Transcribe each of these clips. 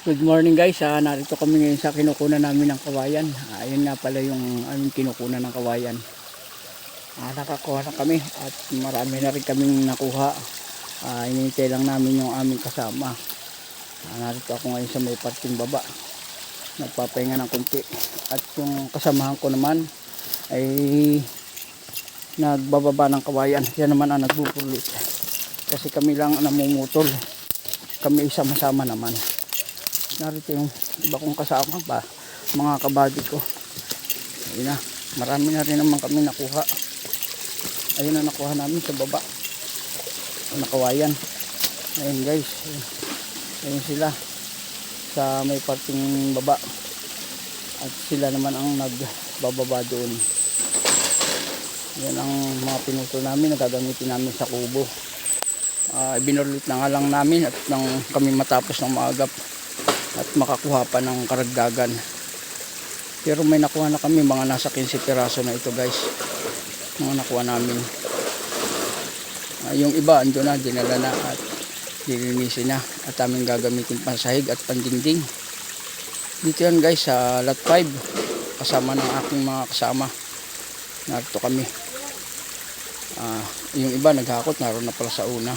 Good morning guys, narito kami ngayon sa kinukunan namin ng kawayan. Ayun nga pala yung aming kinukunan ng kawayan. Nakakuha na kami at marami na rin kaming nakuha. Inintay lang namin yung aming kasama. Narito ako ngayon sa may parting baba. Nagpapahinga ng konti. At yung kasamahan ko naman ay nagbababa ng kawayan. Yan naman ang nagbupulit. Kasi kami lang namumutol. Kami isama-sama naman. Narito yung iba kong kasama pa, mga kabady ko. Ayun na, marami na rin naman kami nakuha. Ayun na nakuha namin sa baba, nakawayan. Ayun guys, ayun sila sa may parting baba at sila naman ang nagbababa doon. Yan ang mga pinutol namin, nagagamitin namin sa kubo. Binulit na nga lang namin at nang kami matapos ng maagap at makakuha pa ng karagdagan. Pero may nakuha na kami, mga nasa 15 piraso na ito guys, mga nakuha namin. Yung iba ando na, dinala na at dilinisin na at aming gagamitin pansahig at pandingding. Dito yan guys sa lot 5 kasama ng aking mga kasama. Narito kami. Yung iba naghakot, naroon na pala sa una.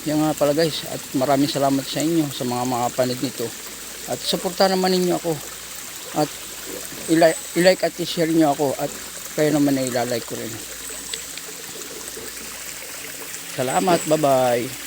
Yan nga pala guys, at maraming salamat sa inyo sa mga panid nito. At suportahan naman ninyo ako. At i-like at i-share nyo ako. At kayo naman ay ilalike ko rin. Salamat, bye bye.